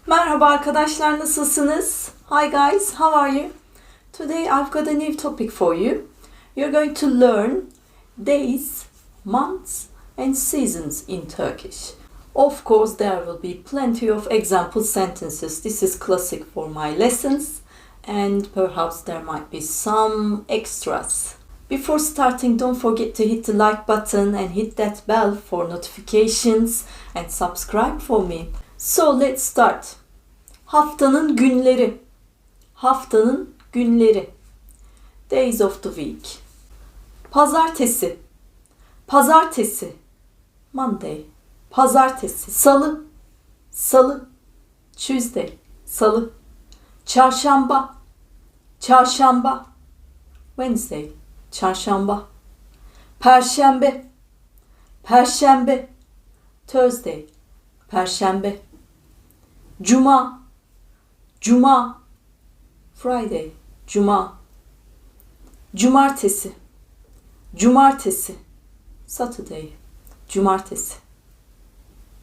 Merhaba arkadaşlar, nasılsınız? Hi guys, how are you? Today I've got a new topic for you. You're going to learn days, months and seasons in Turkish. Of course, there will be plenty of example sentences. This is classic for my lessons and perhaps there might be some extras. Before starting, don't forget to hit the like button and hit that bell for notifications and subscribe for me. So let's start. Haftanın günleri. Haftanın günleri. Days of the week. Pazartesi. Pazartesi. Monday. Pazartesi. Salı. Salı. Tuesday. Salı. Çarşamba. Çarşamba. Wednesday. Çarşamba. Perşembe. Perşembe. Thursday. Perşembe. Cuma. Cuma. Friday. Cuma. Cumartesi. Cumartesi. Saturday. Cumartesi.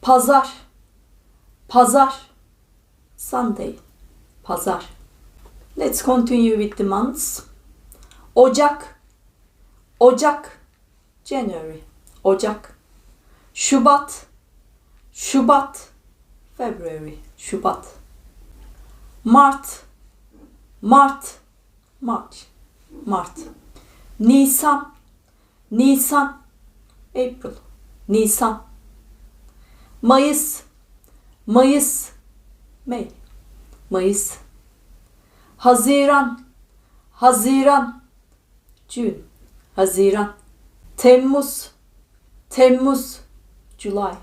Pazar. Pazar. Sunday. Pazar. Let's continue with the months. Ocak. Ocak. January. Ocak. Şubat. Şubat. February. Şubat. Mart. Mart. March. Mart. Nisan. Nisan. April. Nisan. Mayıs. Mayıs. May. Mayıs. Haziran. Haziran. June. Haziran. Temmuz. Temmuz. July.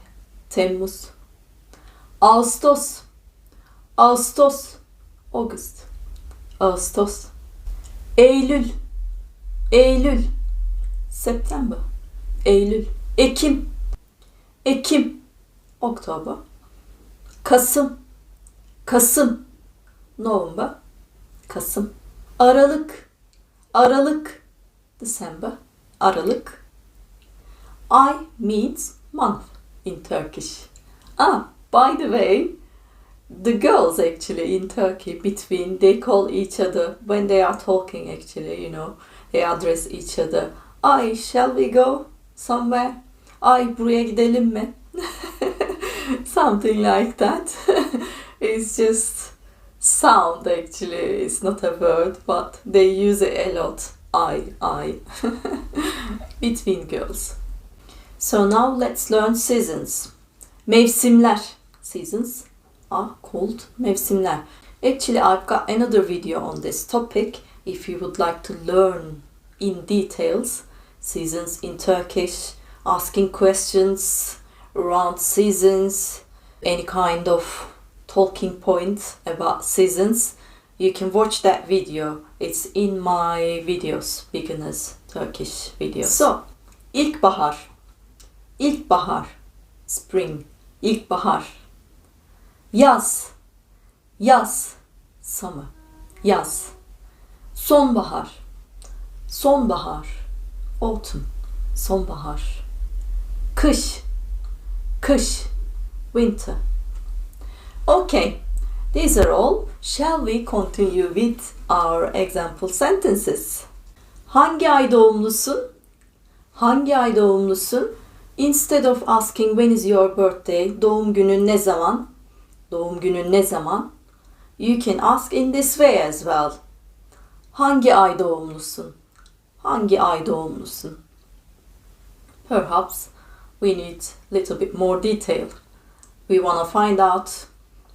Temmuz. Ağustos. Ağustos. August. Ağustos. Eylül. Eylül. September. Eylül. Ekim. Ekim. October. Kasım. Kasım. November. Kasım. Aralık. Aralık. December. Aralık. I means month in Turkish. By the way, the girls actually in Turkey between, they call each other when they are talking actually, they address each other. Ay, shall we go somewhere? Ay, buraya gidelim mi? Something like that. It's just sound actually, it's not a word, but they use it a lot. I. Between girls. So now let's learn seasons. Mevsimler. Seasons are called mevsimler. Actually, I've got another video on this topic. If you would like to learn in details seasons in Turkish, asking questions around seasons, any kind of talking point about seasons, you can watch that video. It's in my videos, beginners Turkish videos. So, ilkbahar. İlkbahar. Spring. İlkbahar. Yaz. Yaz. Summer. Yaz. Sonbahar. Sonbahar. Autumn. Sonbahar. Kış. Kış. Winter. Okay. These are all. Shall we continue with our example sentences? Hangi ay doğumlusun? Hangi ay doğumlusun? Instead of asking when is your birthday, doğum günün ne zaman? Doğum günün ne zaman? You can ask in this way as well. Hangi ay doğumlusun? Hangi ay doğumlusun? Perhaps we need a little bit more detail. We want to find out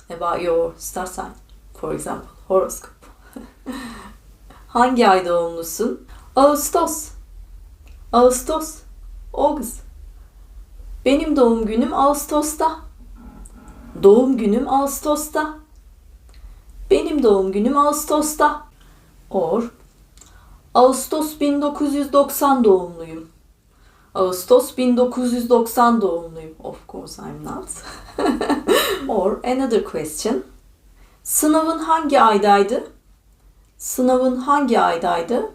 about your star sign, for example, horoscope. Hangi ay doğumlusun? Ağustos. Ağustos. August. Benim doğum günüm Ağustos'ta. Doğum günüm Ağustos'ta. Benim doğum günüm Ağustos'ta. Or Ağustos 1990 doğumluyum. Ağustos 1990 doğumluyum. Of course I'm not. Or another question. Sınavın hangi aydaydı? Sınavın hangi aydaydı?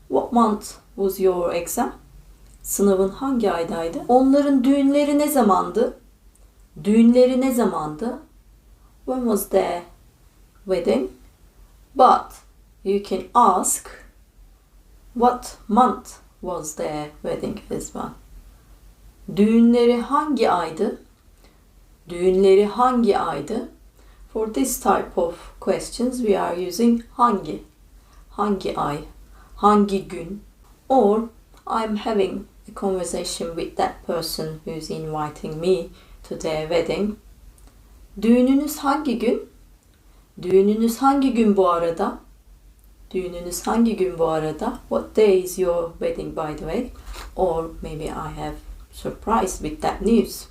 What month was your exam? Sınavın hangi aydaydı? Onların düğünleri ne zamandı? Düğünleri ne zamandı? When was their wedding? But you can ask what month was their wedding as well. Düğünleri hangi aydı? Düğünleri hangi aydı? For this type of questions we are using hangi. Hangi ay? Hangi gün? Or I'm having a conversation with that person who's inviting me to their wedding. Düğününüz hangi gün? Düğününüz hangi gün bu arada? Düğününüz hangi gün bu arada? What day is your wedding by the way? Or maybe I have surprised with that news.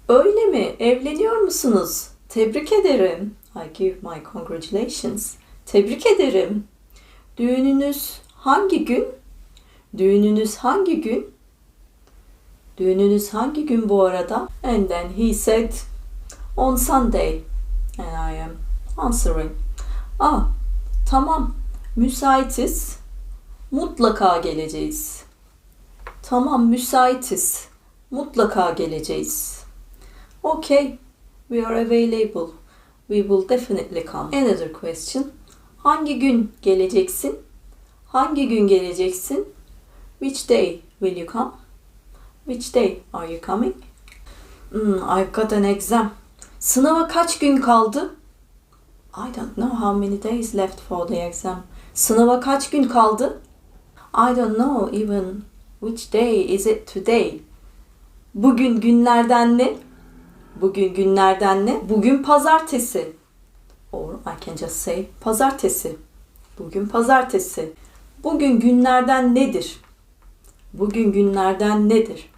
Öyle mi? Evleniyor musunuz? Tebrik ederim. I give my congratulations. Tebrik ederim. Düğününüz hangi gün? Düğününüz hangi gün? Düğününüz hangi gün bu arada? And then he said, on Sunday. And I am answering. Tamam. Müsaitiz. Mutlaka geleceğiz. Tamam, müsaitiz. Mutlaka geleceğiz. Okay, we are available. We will definitely come. Another question. Hangi gün geleceksin? Hangi gün geleceksin? Which day will you come? Which day are you coming? I've got an exam. Sınava kaç gün kaldı? I don't know how many days left for the exam. Sınava kaç gün kaldı? I don't know even which day is it today. Bugün günlerden ne? Bugün günlerden ne? Bugün pazartesi. Or I can just say pazartesi. Bugün pazartesi. Bugün günlerden nedir? Bugün günlerden nedir?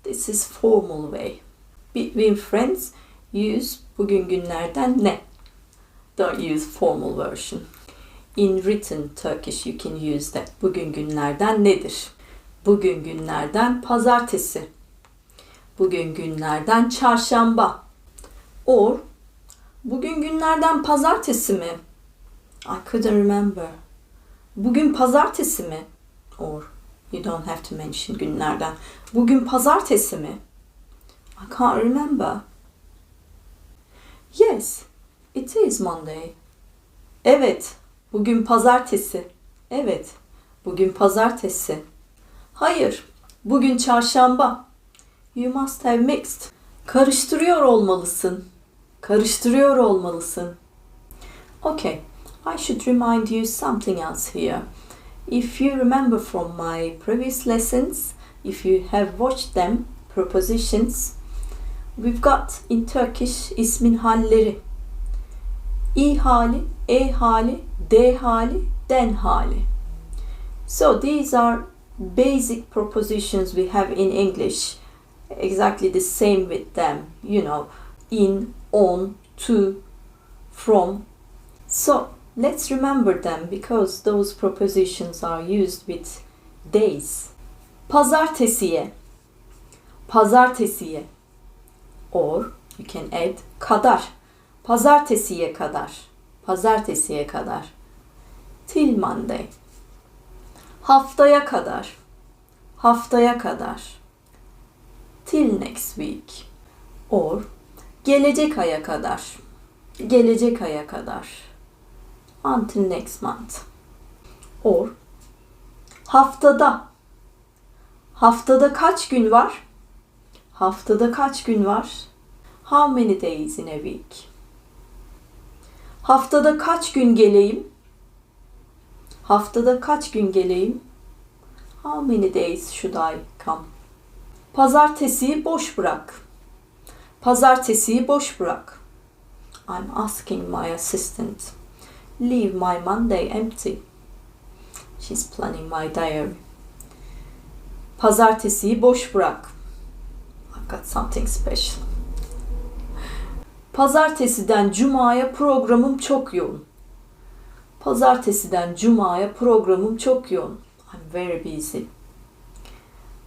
This is formal way. Between friends, use bugün günlerden ne? Don't use formal version. In written Turkish you can use that. Bugün günlerden nedir? Bugün günlerden pazartesi. Bugün günlerden çarşamba. Or bugün günlerden pazartesi mi? I couldn't remember. Bugün pazartesi mi? Or you don't have to mention günlerden. Bugün pazartesi mi? I can't remember. Yes, it is Monday. Evet, bugün pazartesi. Evet, bugün pazartesi. Hayır, bugün çarşamba. You must have mixed. Karıştırıyor olmalısın. Karıştırıyor olmalısın. Okay, I should remind you something else here. If you remember from my previous lessons, if you have watched them, prepositions, we've got in Turkish ismin halleri. İ hali, e hali, d hali, den hali. So these are basic prepositions we have in English. Exactly the same with them, you know, in, on, to, from. So let's remember them because those prepositions are used with days. Pazartesiye, pazartesiye. Or you can add kadar, pazartesiye kadar, pazartesiye kadar. Till Monday. Haftaya kadar, haftaya kadar. Till next week. Or gelecek aya kadar, gelecek aya kadar. Until next month. Or haftada. Haftada kaç gün var? Haftada kaç gün var? How many days in a week? Haftada kaç gün geleyim? Haftada kaç gün geleyim? How many days should I come? Pazartesiyi boş bırak. Pazartesiyi boş bırak. I'm asking my assistant. Leave my Monday empty. She's planning my diary. Pazartesiyi boş bırak. I've got something special. Pazartesiden Cuma'ya programım çok yoğun. Pazartesiden Cuma'ya programım çok yoğun. I'm very busy.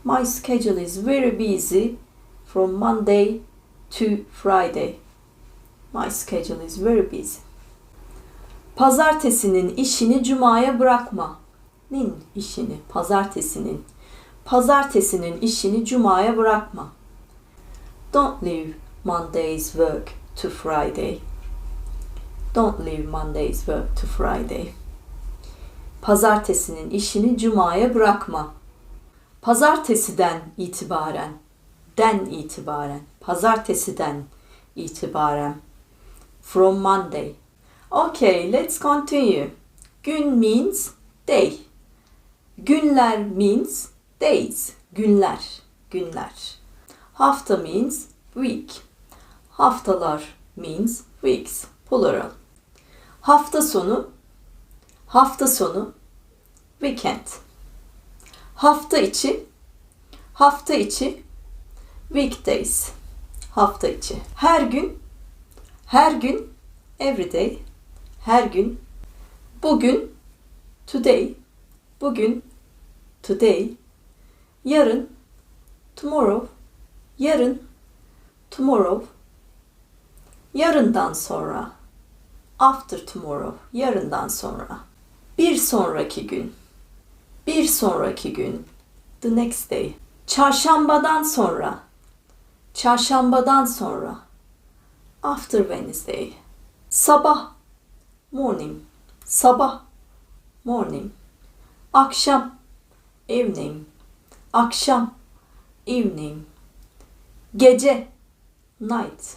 My schedule is very busy from Monday to Friday. My schedule is very busy. Pazartesinin işini Cuma'ya bırakma. Nin işini, pazartesinin. Pazartesinin işini cumaya bırakma. Don't leave Monday's work to Friday. Don't leave Monday's work to Friday. Pazartesinin işini cumaya bırakma. Pazartesiden itibaren. Pazartesiden itibaren. From Monday. Okay, let's continue. Gün means day. Günler means days. Günler. Hafta means week. Haftalar means weeks. Plural. Hafta sonu weekend. Hafta içi weekdays. Hafta içi. Her gün every day. Her gün. Bugün today. Yarın tomorrow. Yarından sonra after tomorrow. Yarından sonra. Bir sonraki gün the next day. Çarşambadan sonra after Wednesday. Sabah morning. Akşam evening. Gece night.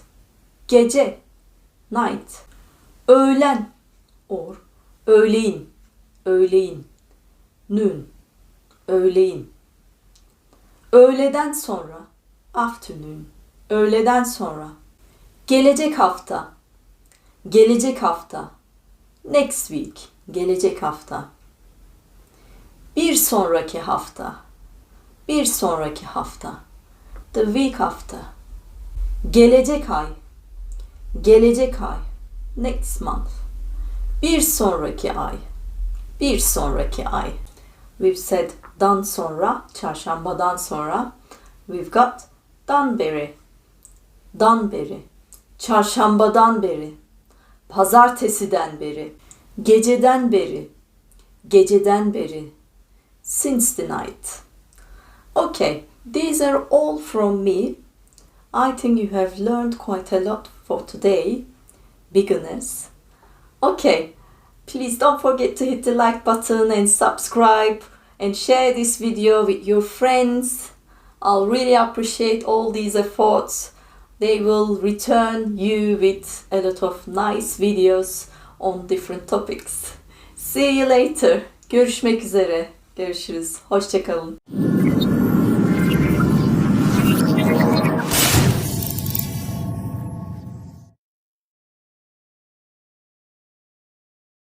Öğlen or öğleyin noon. Öğleden sonra afternoon. Öğleden sonra. Gelecek hafta next week. Gelecek hafta. Bir sonraki hafta the week after. Gelecek ay next month. Bir sonraki ay. We've said dan sonra, çarşambadan sonra. We've got dan beri. Çarşambadan beri. Pazartesiden beri. Geceden beri. Since the night. Okay, these are all from me. I think you have learned quite a lot for today, beginners. Okay, please don't forget to hit the like button and subscribe and share this video with your friends. I'll really appreciate all these efforts. They will return you with a lot of nice videos on different topics. See you later. Görüşmek üzere. Görüşürüz. Hoşça kalın.